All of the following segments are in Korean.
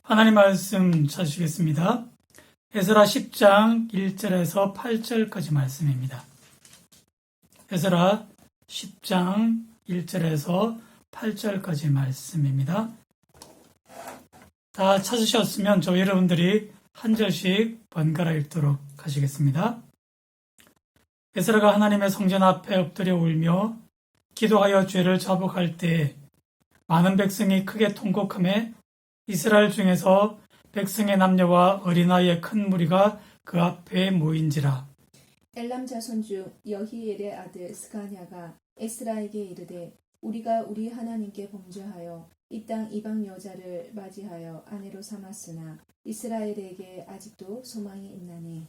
하나님 말씀 찾으시겠습니다. 에스라 10장 1절에서 8절까지 말씀입니다. 에스라 10장 1절에서 8절까지 말씀입니다. 다 찾으셨으면 저 여러분들이 한 절씩 번갈아 읽도록 하시겠습니다. 에스라가 하나님의 성전 앞에 엎드려 울며 기도하여 죄를 자복할 때에 많은 백성이 크게 통곡하며 이스라엘 중에서 백성의 남녀와 어린아이의 큰 무리가 그 앞에 모인지라. 엘람 자손 중 여히엘의 아들 스가냐가 에스라에게 이르되 우리가 우리 하나님께 범죄하여 이 땅 이방 여자를 맞이하여 아내로 삼았으나 이스라엘에게 아직도 소망이 있나니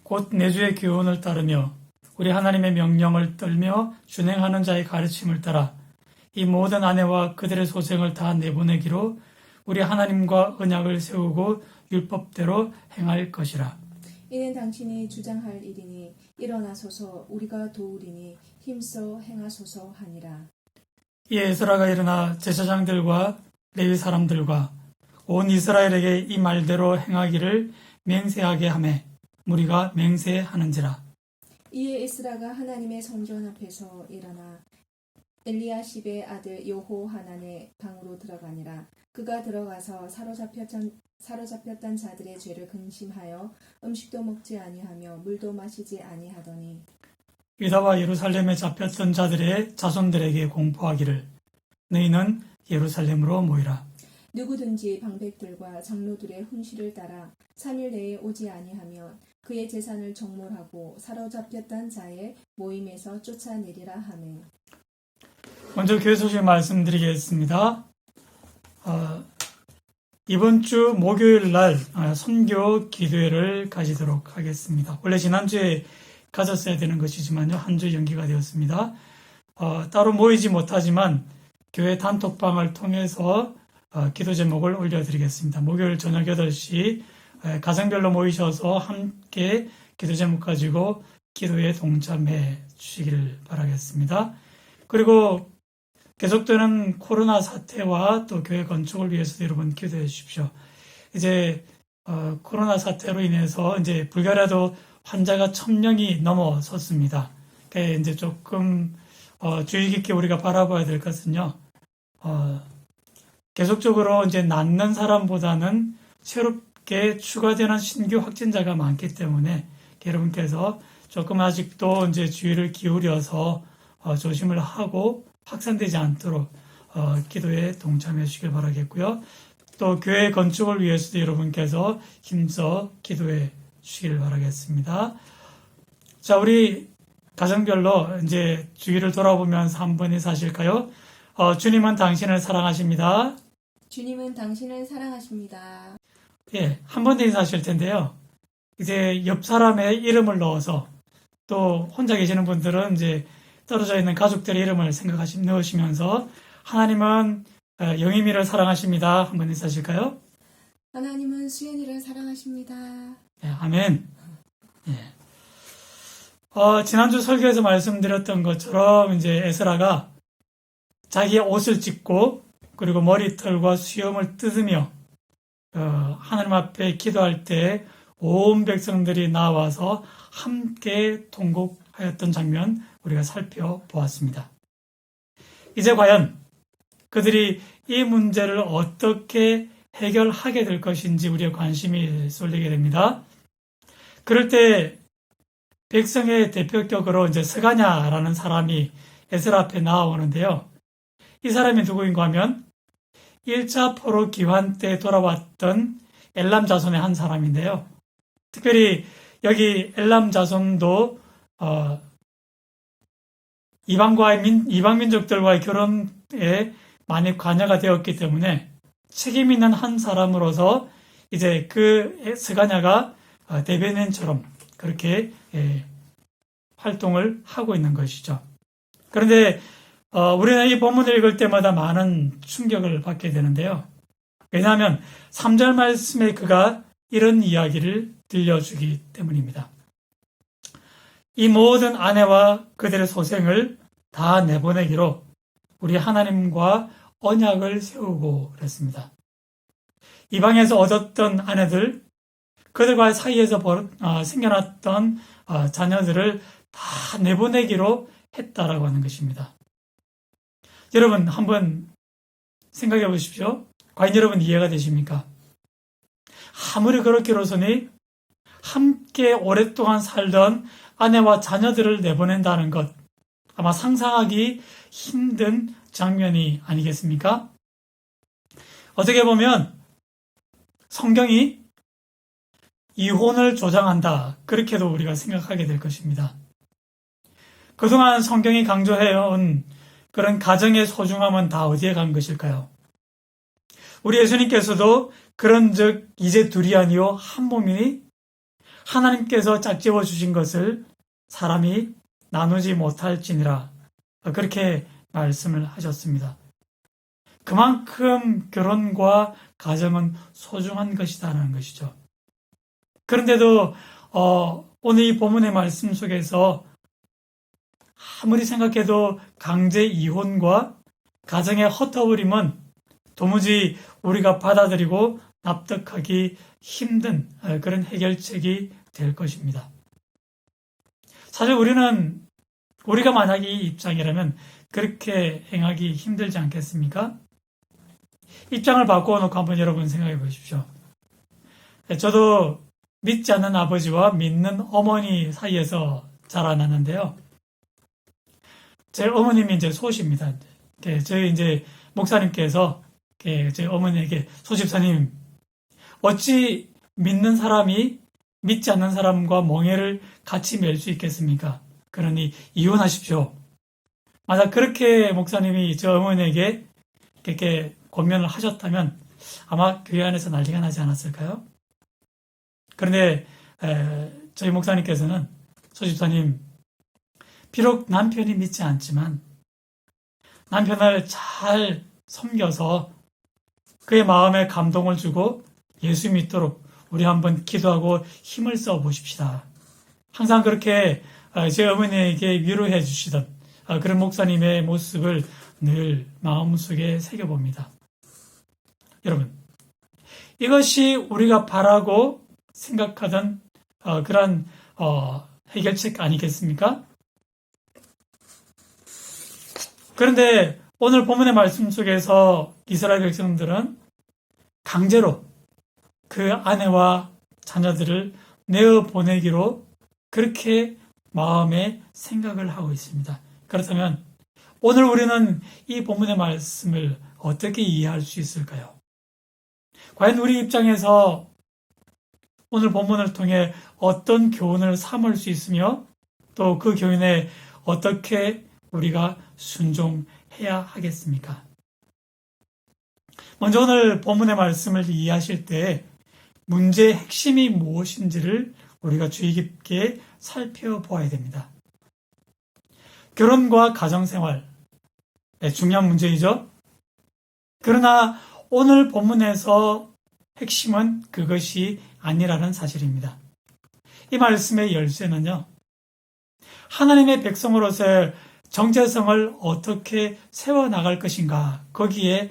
곧 내주의 교훈을 따르며 우리 하나님의 명령을 떨며 준행하는 자의 가르침을 따라 이 모든 아내와 그들의 소생을 다 내보내기로 우리 하나님과 언약을 세우고 율법대로 행할 것이라. 이는 당신이 주장할 일이니 일어나소서 우리가 도우리니 힘써 행하소서 하니라. 이에 에스라가 일어나 제사장들과 레위 사람들과 온 이스라엘에게 이 말대로 행하기를 맹세하게 하매 무리가 맹세하는지라. 이에 에스라가 하나님의 성전 앞에서 일어나 엘리야십의 아들 여호하난의 방으로 들어가니라. 그가 들어가서 사로잡혔던 자들의 죄를 근심하여 음식도 먹지 아니하며 물도 마시지 아니하더니 유다와 예루살렘에 잡혔던 자들의 자손들에게 공포하기를 너희는 예루살렘으로 모이라. 누구든지 방백들과 장로들의 훈시를 따라 3일 내에 오지 아니하면 그의 재산을 정몰하고 사로잡혔던 자의 모임에서 쫓아내리라 하매. 먼저 교회 소식 말씀드리겠습니다. 이번 주 목요일 날 선교 기도회를 가지도록 하겠습니다. 원래 지난주에 가졌어야 되는 것이지만요. 한 주 연기가 되었습니다. 따로 모이지 못하지만 교회 단톡방을 통해서 기도 제목을 올려드리겠습니다. 목요일 저녁 8시 가정별로 모이셔서 함께 기도 제목 가지고 기도에 동참해 주시기를 바라겠습니다. 그리고 계속되는 코로나 사태와 또 교회 건축을 위해서도 여러분 기도해 주십시오. 이제 코로나 사태로 인해서 이제 불가리아도 환자가 1000명이 넘어섰습니다. 그러니까 이제 조금 주의 깊게 우리가 바라봐야 될 것은요. 계속적으로 이제 낫는 사람보다는 새롭게 추가되는 신규 확진자가 많기 때문에 여러분께서 조금 아직도 이제 주의를 기울여서 조심을 하고 확산되지 않도록 기도에 동참해 주시길 바라겠고요. 또 교회 건축을 위해서도 여러분께서 힘써 기도해 주시길 바라겠습니다. 자, 우리 가정별로 이제 주위를 돌아보면서 한번 인사하실까요? 주님은 당신을 사랑하십니다. 주님은 당신을 사랑하십니다. 예, 한 번 더 인사하실 텐데요. 이제 옆 사람의 이름을 넣어서 또 혼자 계시는 분들은 이제 떨어져 있는 가족들의 이름을 넣으시면서 하나님은 영희미를 사랑하십니다. 한번 인사하실까요? 하나님은 수연이를 사랑하십니다. 네, 아멘. 예. 지난주 설교에서 말씀드렸던 것처럼 이제 에스라가 자기의 옷을 찢고 그리고 머리털과 수염을 뜯으며 하나님 앞에 기도할 때 온 백성들이 나와서 함께 통곡하였던 장면 우리가 살펴보았습니다. 이제 과연 그들이 이 문제를 어떻게 해결하게 될 것인지 우리의 관심이 쏠리게 됩니다. 그럴 때 백성의 대표격으로 이제 스가냐라는 사람이 에스라 앞에 나오는데요. 이 사람이 누구인가 하면 1차 포로 기환 때 돌아왔던 엘람 자손의 한 사람인데요. 특별히 여기 엘람 자손도 이방 민족들과의 결혼에 많이 관여가 되었기 때문에 책임 있는 한 사람으로서 이제 그 스가냐가 대변인처럼 그렇게 활동을 하고 있는 것이죠. 그런데 우리는 이 본문을 읽을 때마다 많은 충격을 받게 되는데요. 왜냐하면 3절 말씀에 그가 이런 이야기를 들려주기 때문입니다. 이 모든 아내와 그들의 소생을 다 내보내기로 우리 하나님과 언약을 세우고 그랬습니다. 이방에서 얻었던 아내들, 그들과의 사이에서 생겨났던 자녀들을 다 내보내기로 했다라고 하는 것입니다. 여러분 한번 생각해 보십시오. 과연 여러분 이해가 되십니까? 아무리 그렇게로서니 함께 오랫동안 살던 아내와 자녀들을 내보낸다는 것, 아마 상상하기 힘든 장면이 아니겠습니까? 어떻게 보면 성경이 이혼을 조장한다, 그렇게도 우리가 생각하게 될 것입니다. 그동안 성경이 강조해온 그런 가정의 소중함은 다 어디에 간 것일까요? 우리 예수님께서도 그런즉 이제 둘이 아니요 한 몸이니 하나님께서 짝지어 주신 것을 사람이 나누지 못할지니라, 그렇게 말씀을 하셨습니다. 그만큼 결혼과 가정은 소중한 것이다라는 것이죠. 그런데도 오늘 이 본문의 말씀 속에서 아무리 생각해도 강제 이혼과 가정의 흩어버림은 도무지 우리가 받아들이고 납득하기 힘든 그런 해결책이 될 것입니다. 사실 우리가 만약 이 입장이라면 그렇게 행하기 힘들지 않겠습니까? 입장을 바꾸어 놓고 한번 여러분 생각해 보십시오. 저도 믿지 않는 아버지와 믿는 어머니 사이에서 자라났는데요. 제 어머님이 이제 소십니다. 저희 이제 목사님께서 저희 어머니에게 소집사님, 어찌 믿는 사람이 믿지 않는 사람과 멍해를 같이 맬 수 있겠습니까? 그러니 이혼하십시오. 만약 그렇게 목사님이 저 어머니에게 이렇게 권면을 하셨다면 아마 교회 안에서 난리가 나지 않았을까요? 그런데 저희 목사님께서는 소집사님, 비록 남편이 믿지 않지만 남편을 잘 섬겨서 그의 마음에 감동을 주고 예수 믿도록 우리 한번 기도하고 힘을 써 보십시다. 항상 그렇게 제 어머니에게 위로해 주시던 그런 목사님의 모습을 늘 마음속에 새겨봅니다. 여러분, 이것이 우리가 바라고 생각하던 그런 해결책 아니겠습니까? 그런데 오늘 본문의 말씀 속에서 이스라엘 백성들은 강제로 그 아내와 자녀들을 내어 보내기로 그렇게 마음에 생각을 하고 있습니다. 그렇다면 오늘 우리는 이 본문의 말씀을 어떻게 이해할 수 있을까요? 과연 우리 입장에서 오늘 본문을 통해 어떤 교훈을 삼을 수 있으며 또 그 교훈에 어떻게 우리가 순종해야 하겠습니까? 먼저 오늘 본문의 말씀을 이해하실 때 문제의 핵심이 무엇인지를 우리가 주의 깊게 살펴보아야 됩니다. 결혼과 가정생활, 중요한 문제이죠. 그러나 오늘 본문에서 핵심은 그것이 아니라는 사실입니다. 이 말씀의 열쇠는요, 하나님의 백성으로서의 정체성을 어떻게 세워나갈 것인가, 거기에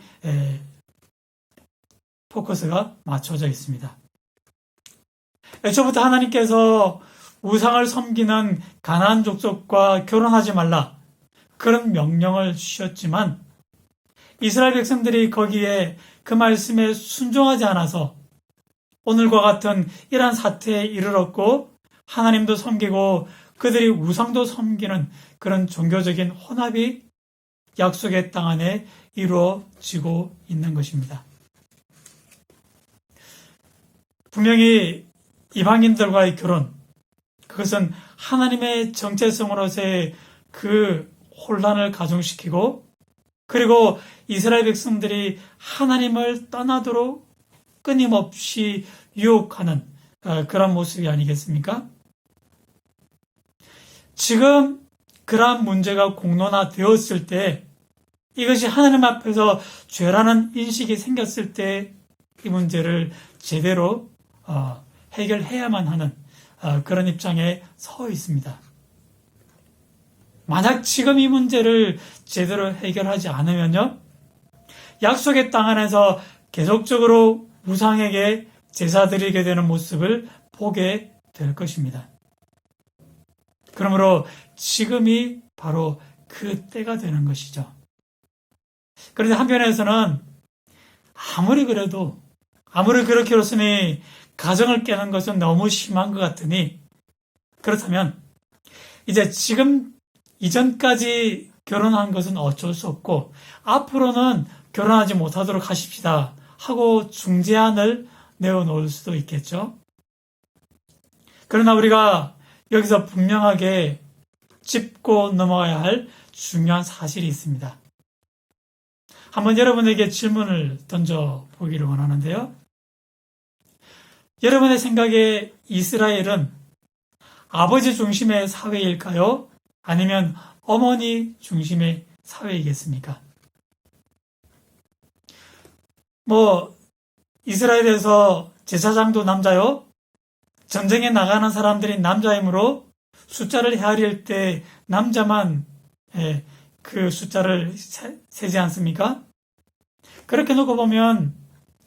포커스가 맞춰져 있습니다. 애초부터 하나님께서 우상을 섬기는 가나안 족속과 결혼하지 말라, 그런 명령을 주셨지만 이스라엘 백성들이 거기에 그 말씀에 순종하지 않아서 오늘과 같은 이러한 사태에 이르렀고 하나님도 섬기고 그들이 우상도 섬기는 그런 종교적인 혼합이 약속의 땅 안에 이루어지고 있는 것입니다. 분명히 이방인들과의 결혼, 그것은 하나님의 정체성으로서의 그 혼란을 가중시키고 그리고 이스라엘 백성들이 하나님을 떠나도록 끊임없이 유혹하는 그런 모습이 아니겠습니까? 지금 그러한 문제가 공론화되었을 때, 이것이 하나님 앞에서 죄라는 인식이 생겼을 때 이 문제를 제대로 해결해야만 하는 그런 입장에 서 있습니다. 만약 지금 이 문제를 제대로 해결하지 않으면요, 약속의 땅 안에서 계속적으로 우상에게 제사 드리게 되는 모습을 보게 될 것입니다. 그러므로 지금이 바로 그 때가 되는 것이죠. 그런데 한편에서는 아무리 그렇게로서니 가정을 깨는 것은 너무 심한 것 같으니, 그렇다면 이제 지금 이전까지 결혼한 것은 어쩔 수 없고 앞으로는 결혼하지 못하도록 하십시다 하고 중재안을 내어놓을 수도 있겠죠. 그러나 우리가 여기서 분명하게 짚고 넘어가야 할 중요한 사실이 있습니다. 한번 여러분에게 질문을 던져보기를 원하는데요. 여러분의 생각에 이스라엘은 아버지 중심의 사회일까요? 아니면 어머니 중심의 사회이겠습니까? 이스라엘에서 제사장도 남자요? 전쟁에 나가는 사람들이 남자이므로 숫자를 헤아릴 때 남자만 그 숫자를 세지 않습니까? 그렇게 놓고 보면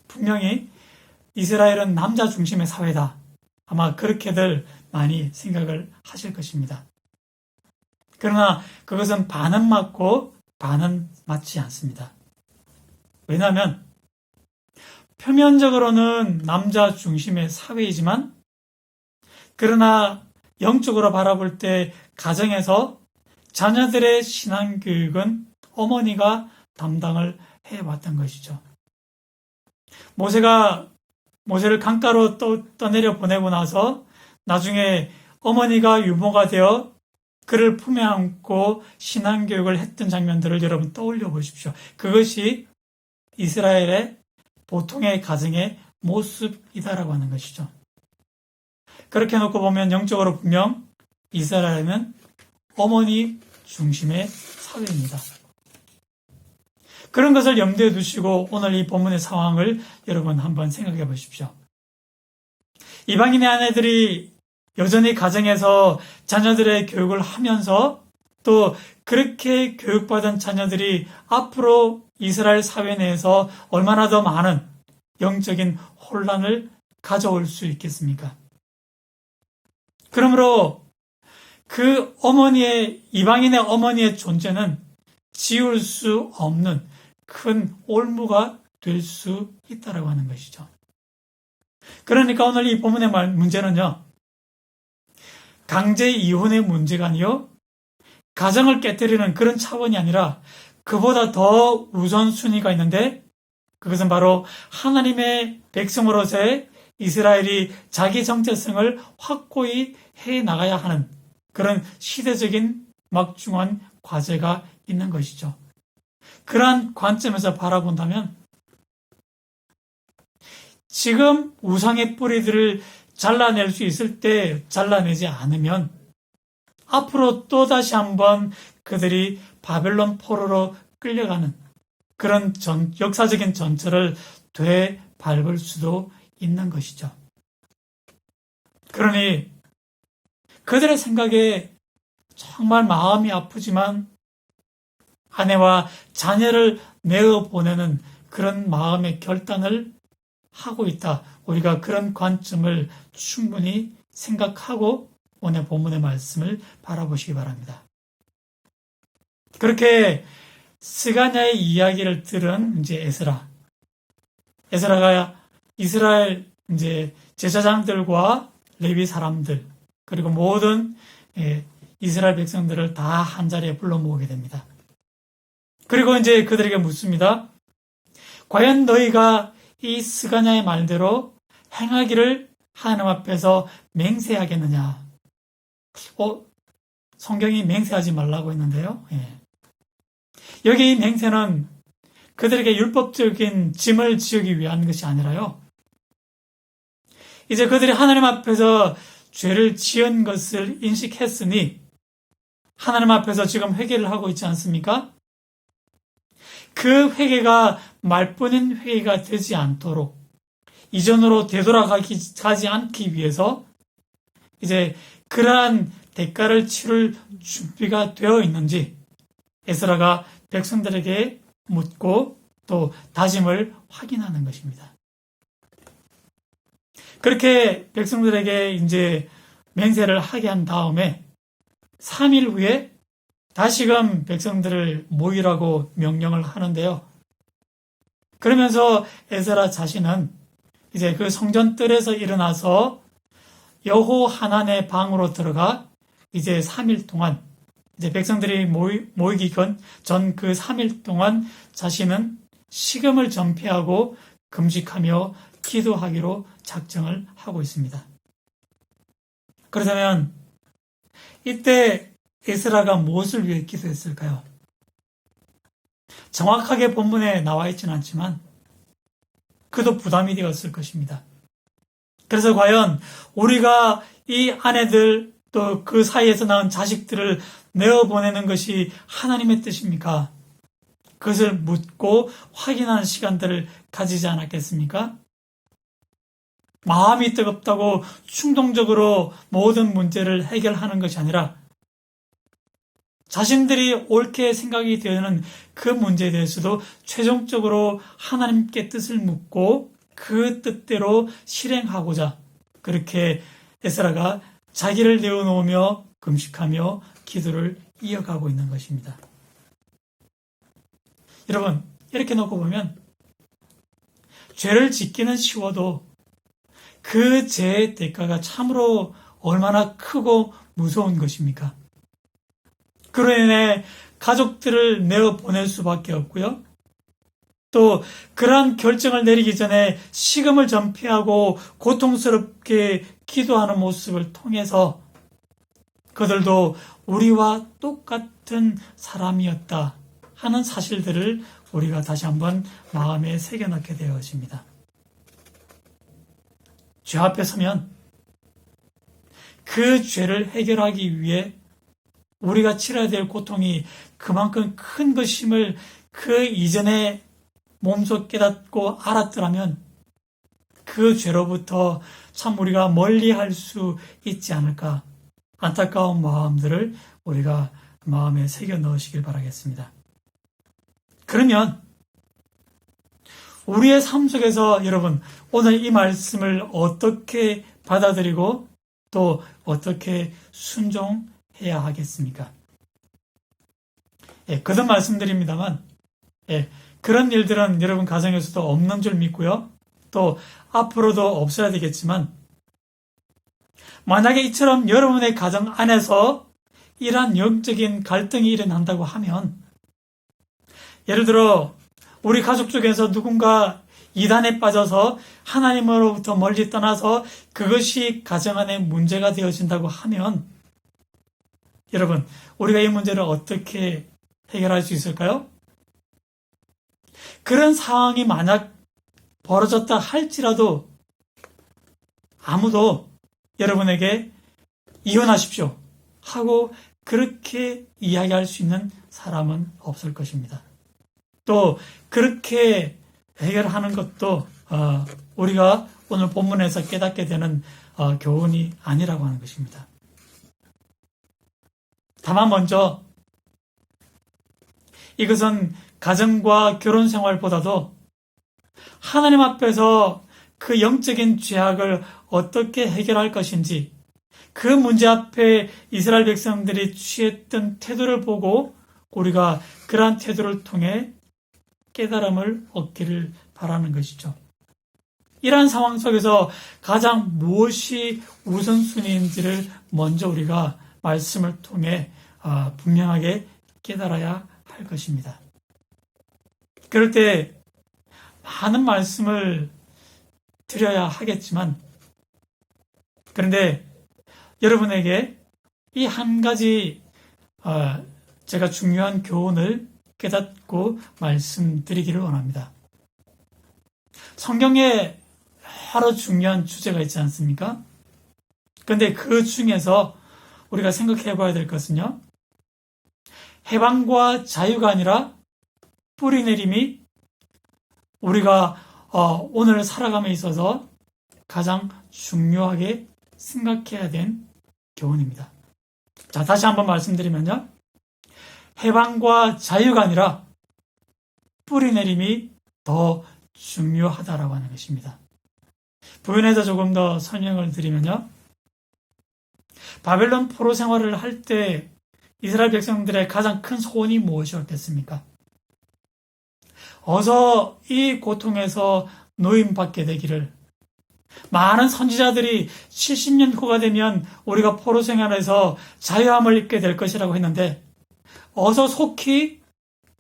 분명히 이스라엘은 남자 중심의 사회다. 아마 그렇게들 많이 생각을 하실 것입니다. 그러나 그것은 반은 맞고 반은 맞지 않습니다. 왜냐하면 표면적으로는 남자 중심의 사회이지만 그러나 영적으로 바라볼 때 가정에서 자녀들의 신앙교육은 어머니가 담당을 해왔던 것이죠. 모세를 강가로 떠내려 보내고 나서 나중에 어머니가 유모가 되어 그를 품에 안고 신앙교육을 했던 장면들을 여러분 떠올려 보십시오. 그것이 이스라엘의 보통의 가정의 모습이다라고 하는 것이죠. 그렇게 놓고 보면 영적으로 분명 이스라엘은 어머니 중심의 사회입니다. 그런 것을 염두에 두시고 오늘 이 본문의 상황을 여러분 한번 생각해 보십시오. 이방인의 아내들이 여전히 가정에서 자녀들의 교육을 하면서 또 그렇게 교육받은 자녀들이 앞으로 이스라엘 사회 내에서 얼마나 더 많은 영적인 혼란을 가져올 수 있겠습니까? 그러므로 그 이방인의 어머니의 존재는 지울 수 없는 큰 올무가 될 수 있다라고 하는 것이죠. 그러니까 오늘 이 본문의 문제는요, 강제 이혼의 문제가 아니요, 가정을 깨뜨리는 그런 차원이 아니라 그보다 더 우선순위가 있는데 그것은 바로 하나님의 백성으로서의 이스라엘이 자기 정체성을 확고히 해 나가야 하는 그런 시대적인 막중한 과제가 있는 것이죠. 그러한 관점에서 바라본다면 지금 우상의 뿌리들을 잘라낼 수 있을 때 잘라내지 않으면 앞으로 또다시 한번 그들이 바벨론 포로로 끌려가는 그런 역사적인 전철을 되밟을 수도 있는 것이죠. 그러니 그들의 생각에 정말 마음이 아프지만 아내와 자녀를 내어보내는 그런 마음의 결단을 하고 있다. 우리가 그런 관점을 충분히 생각하고 오늘 본문의 말씀을 바라보시기 바랍니다. 그렇게 스가냐의 이야기를 들은 이제 에스라가 이스라엘 이제 제사장들과 레위 사람들 그리고 모든 이스라엘 백성들을 다 한 자리에 불러 모으게 됩니다. 그리고 이제 그들에게 묻습니다. 과연 너희가 이 스가냐의 말대로 행하기를 하나님 앞에서 맹세하겠느냐? 성경이 맹세하지 말라고 했는데요. 여기 이 맹세는 그들에게 율법적인 짐을 지우기 위한 것이 아니라요. 이제 그들이 하나님 앞에서 죄를 지은 것을 인식했으니 하나님 앞에서 지금 회개를 하고 있지 않습니까? 그 회개가 말뿐인 회개가 되지 않도록 이전으로 되돌아가지 않기 위해서 이제 그러한 대가를 치를 준비가 되어 있는지 에스라가 백성들에게 묻고 또 다짐을 확인하는 것입니다. 그렇게 백성들에게 이제 맹세를 하게 한 다음에 3일 후에 다시금 백성들을 모이라고 명령을 하는데요. 그러면서 에스라 자신은 이제 그 성전 뜰에서 일어나서 여호 하난의 방으로 들어가 이제 3일 동안 이제 백성들이 모이기 전 그 3일 동안 자신은 식음을 전폐하고 금식하며 기도하기로 작정을 하고 있습니다. 그렇다면 이때 에스라가 무엇을 위해 기도했을까요? 정확하게 본문에 나와 있지는 않지만 그도 부담이 되었을 것입니다. 그래서 과연 우리가 이 아내들 또 그 사이에서 낳은 자식들을 내어보내는 것이 하나님의 뜻입니까? 그것을 묻고 확인하는 시간들을 가지지 않았겠습니까? 마음이 뜨겁다고 충동적으로 모든 문제를 해결하는 것이 아니라 자신들이 옳게 생각이 되는 그 문제에 대해서도 최종적으로 하나님께 뜻을 묻고 그 뜻대로 실행하고자 그렇게 에스라가 자기를 내어놓으며 금식하며 기도를 이어가고 있는 것입니다. 여러분, 이렇게 놓고 보면 죄를 짓기는 쉬워도 그 죄의 대가가 참으로 얼마나 크고 무서운 것입니까? 그로 인해 가족들을 내어보낼 수밖에 없고요. 또 그러한 결정을 내리기 전에 식음을 전폐하고 고통스럽게 기도하는 모습을 통해서 그들도 우리와 똑같은 사람이었다 하는 사실들을 우리가 다시 한번 마음에 새겨넣게 되어집니다. 죄 앞에 서면 그 죄를 해결하기 위해 우리가 치러야 될 고통이 그만큼 큰 것임을 그 이전에 몸소 깨닫고 알았더라면 그 죄로부터 참 우리가 멀리할 수 있지 않을까 안타까운 마음들을 우리가 마음에 새겨 넣으시길 바라겠습니다. 그러면 우리의 삶 속에서 여러분 오늘 이 말씀을 어떻게 받아들이고 또 어떻게 순종해야 하겠습니까? 거듭 말씀드립니다만 그런 일들은 여러분 가정에서도 없는 줄 믿고요. 또 앞으로도 없어야 되겠지만 만약에 이처럼 여러분의 가정 안에서 이러한 영적인 갈등이 일어난다고 하면 예를 들어 우리 가족 중에서 누군가 이단에 빠져서 하나님으로부터 멀리 떠나서 그것이 가정 안에 문제가 되어진다고 하면 여러분 우리가 이 문제를 어떻게 해결할 수 있을까요? 그런 상황이 만약 벌어졌다 할지라도 아무도 여러분에게 이혼하십시오 하고 그렇게 이야기할 수 있는 사람은 없을 것입니다. 또 그렇게 해결하는 것도 우리가 오늘 본문에서 깨닫게 되는 교훈이 아니라고 하는 것입니다. 다만 먼저 이것은 가정과 결혼 생활보다도 하나님 앞에서 그 영적인 죄악을 어떻게 해결할 것인지 그 문제 앞에 이스라엘 백성들이 취했던 태도를 보고 우리가 그러한 태도를 통해 깨달음을 얻기를 바라는 것이죠. 이러한 상황 속에서 가장 무엇이 우선순위인지를 먼저 우리가 말씀을 통해 분명하게 깨달아야 할 것입니다. 그럴 때 많은 말씀을 드려야 하겠지만 그런데 여러분에게 이 한 가지 제가 중요한 교훈을 깨닫고 말씀드리기를 원합니다. 성경에 여러 중요한 주제가 있지 않습니까? 그런데 그 중에서 우리가 생각해 봐야 될 것은요. 해방과 자유가 아니라 뿌리내림이 우리가 오늘 살아감에 있어서 가장 중요하게 생각해야 된 교훈입니다. 자, 다시 한번 말씀드리면요. 해방과 자유가 아니라 뿌리내림이 더 중요하다라고 하는 것입니다. 부연해서 조금 더 설명을 드리면요. 바벨론 포로 생활을 할 때 이스라엘 백성들의 가장 큰 소원이 무엇이었겠습니까? 어서 이 고통에서 노임받게 되기를. 많은 선지자들이 70년 후가 되면 우리가 포로 생활에서 자유함을 입게 될 것이라고 했는데 어서 속히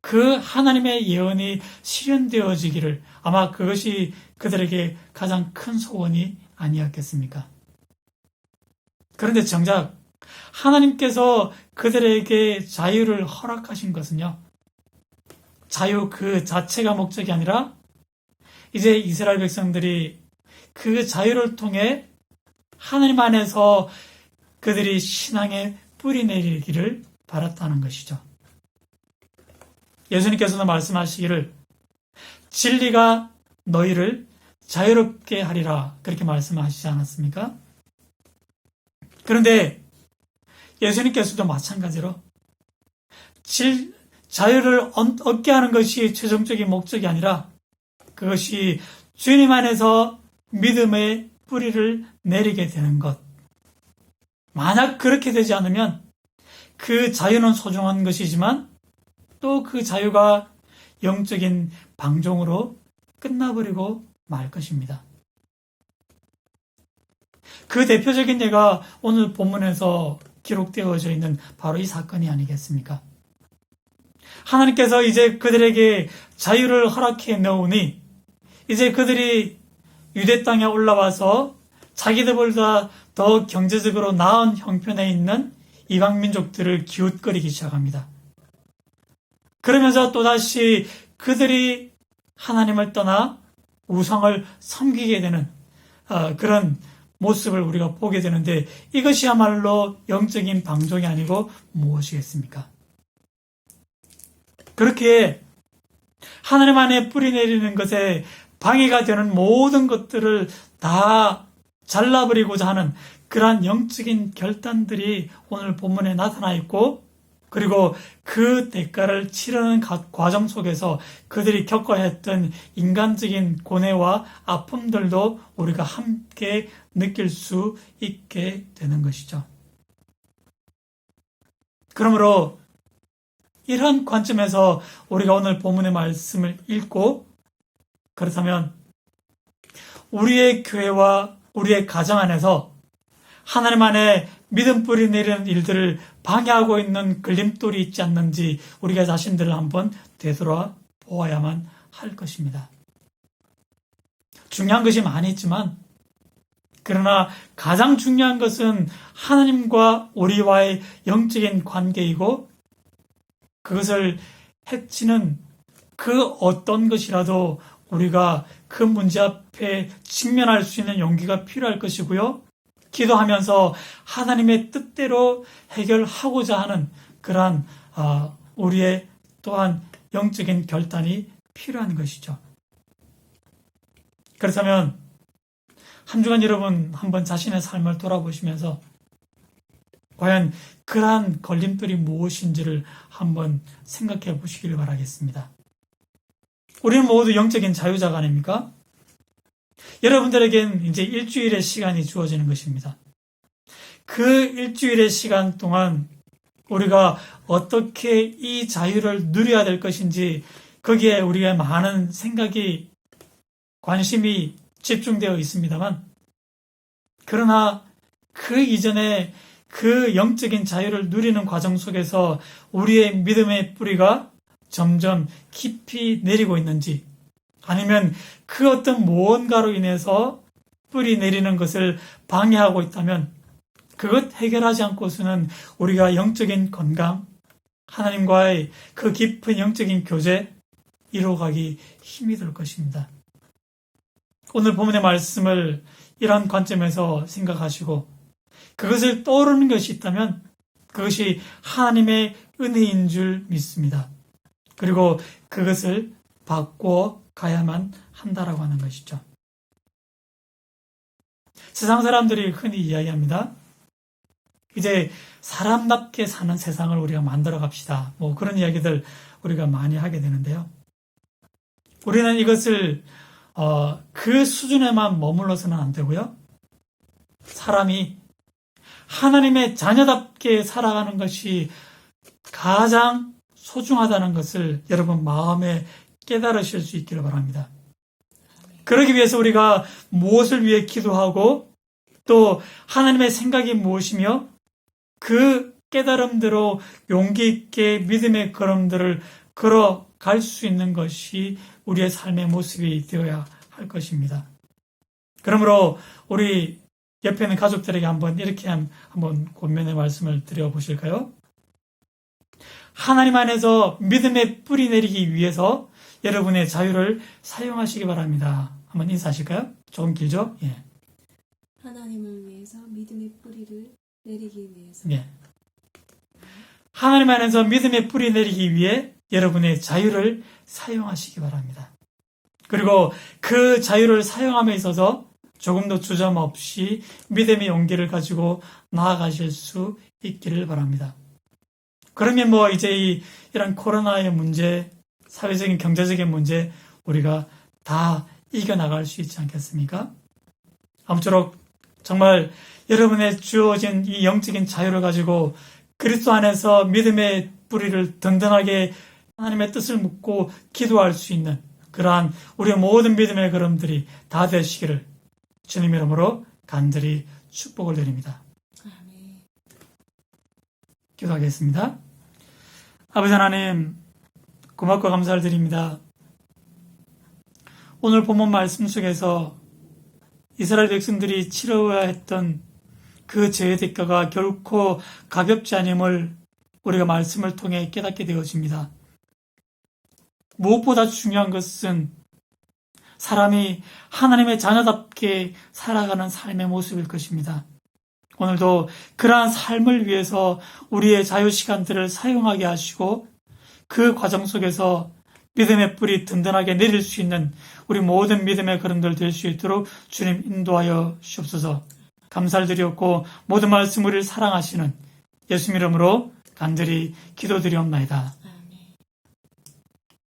그 하나님의 예언이 실현되어지기를, 아마 그것이 그들에게 가장 큰 소원이 아니었겠습니까? 그런데 정작 하나님께서 그들에게 자유를 허락하신 것은요, 자유 그 자체가 목적이 아니라 이제 이스라엘 백성들이 그 자유를 통해 하나님 안에서 그들이 신앙에 뿌리 내리기를 바랐다는 것이죠. 예수님께서도 말씀하시기를 진리가 너희를 자유롭게 하리라, 그렇게 말씀하시지 않았습니까? 그런데 예수님께서도 마찬가지로 자유를 얻게 하는 것이 최종적인 목적이 아니라 그것이 주님 안에서 믿음의 뿌리를 내리게 되는 것. 만약 그렇게 되지 않으면 그 자유는 소중한 것이지만 또 그 자유가 영적인 방종으로 끝나버리고 말 것입니다. 그 대표적인 예가 오늘 본문에서 기록되어져 있는 바로 이 사건이 아니겠습니까? 하나님께서 이제 그들에게 자유를 허락해 놓으니 이제 그들이 유대 땅에 올라와서 자기들보다 더 경제적으로 나은 형편에 있는 이방 민족들을 기웃거리기 시작합니다. 그러면서 또다시 그들이 하나님을 떠나 우상을 섬기게 되는 그런 모습을 우리가 보게 되는데 이것이야말로 영적인 방종이 아니고 무엇이겠습니까? 그렇게 하나님 안에 뿌리 내리는 것에 방해가 되는 모든 것들을 다 잘라버리고자 하는 그러한 영적인 결단들이 오늘 본문에 나타나 있고, 그리고 그 대가를 치르는 과정 속에서 그들이 겪어야 했던 인간적인 고뇌와 아픔들도 우리가 함께 느낄 수 있게 되는 것이죠. 그러므로 이런 관점에서 우리가 오늘 본문의 말씀을 읽고, 그렇다면 우리의 교회와 우리의 가정 안에서 하나님 안에 믿음 뿌리 내리는 일들을 방해하고 있는 걸림돌이 있지 않는지 우리가 자신들을 한번 되돌아 보아야만 할 것입니다. 중요한 것이 많이 있지만, 그러나 가장 중요한 것은 하나님과 우리와의 영적인 관계이고, 그것을 해치는 그 어떤 것이라도 우리가 그 문제 앞에 직면할 수 있는 용기가 필요할 것이고요. 기도하면서 하나님의 뜻대로 해결하고자 하는 그러한 우리의 또한 영적인 결단이 필요한 것이죠. 그렇다면 한 주간 여러분 한번 자신의 삶을 돌아보시면서 과연 그러한 걸림돌이 무엇인지를 한번 생각해 보시길 바라겠습니다. 우리는 모두 영적인 자유자가 아닙니까? 여러분들에겐 이제 일주일의 시간이 주어지는 것입니다. 그 일주일의 시간 동안 우리가 어떻게 이 자유를 누려야 될 것인지 거기에 우리가 많은 생각이, 관심이 집중되어 있습니다만, 그러나 그 이전에 그 영적인 자유를 누리는 과정 속에서 우리의 믿음의 뿌리가 점점 깊이 내리고 있는지, 아니면 그 어떤 무언가로 인해서 뿌리 내리는 것을 방해하고 있다면 그것 해결하지 않고서는 우리가 영적인 건강, 하나님과의 그 깊은 영적인 교제 이루어가기 힘이 들 것입니다. 오늘 본문의 말씀을 이러한 관점에서 생각하시고 그것을 떠오르는 것이 있다면 그것이 하나님의 은혜인 줄 믿습니다. 그리고 그것을 바꾸어 가야만 한다라고 하는 것이죠. 세상 사람들이 흔히 이야기합니다. 이제 사람답게 사는 세상을 우리가 만들어 갑시다. 뭐 그런 이야기들 우리가 많이 하게 되는데요. 우리는 이것을 그 수준에만 머물러서는 안 되고요. 사람이 하나님의 자녀답게 살아가는 것이 가장 소중하다는 것을 여러분 마음에 깨달으실 수 있기를 바랍니다. 그러기 위해서 우리가 무엇을 위해 기도하고 또 하나님의 생각이 무엇이며 그 깨달음대로 용기 있게 믿음의 걸음들을 걸어갈 수 있는 것이 우리의 삶의 모습이 되어야 할 것입니다. 그러므로 우리 옆에 있는 가족들에게 이렇게 한번 권면의 말씀을 드려보실까요? 하나님 안에서 믿음의 뿌리 내리기 위해서 여러분의 자유를 사용하시기 바랍니다. 한번 인사하실까요? 조금 길죠? 예. 하나님을 위해서 믿음의 뿌리를 내리기 위해서. 예. 하나님 안에서 믿음의 뿌리 내리기 위해 여러분의 자유를 사용하시기 바랍니다. 그리고 그 자유를 사용함에 있어서 조금도 주저 없이 믿음의 용기를 가지고 나아가실 수 있기를 바랍니다. 그러면 이제 이런 코로나의 문제, 사회적인 경제적인 문제 우리가 다 이겨나갈 수 있지 않겠습니까? 아무쪼록 정말 여러분의 주어진 이 영적인 자유를 가지고 그리스도 안에서 믿음의 뿌리를 든든하게 하나님의 뜻을 묻고 기도할 수 있는 그러한 우리의 모든 믿음의 걸음들이 다 되시기를 주님 이름으로 간절히 축복을 드립니다. 아멘. 기도하겠습니다. 아버지 하나님 고맙고 감사를 드립니다. 오늘 본문 말씀 속에서 이스라엘 백성들이 치러야 했던 그 죄의 대가가 결코 가볍지 않음을 우리가 말씀을 통해 깨닫게 되어집니다. 무엇보다 중요한 것은 사람이 하나님의 자녀답게 살아가는 삶의 모습일 것입니다. 오늘도 그러한 삶을 위해서 우리의 자유시간들을 사용하게 하시고 그 과정 속에서 믿음의 뿌리 든든하게 내릴 수 있는 우리 모든 믿음의 걸음들 될 수 있도록 주님 인도하여 주옵소서. 감사를 드렸고 모든 말씀 우리를 사랑하시는 예수님 이름으로 간절히 기도드리옵나이다.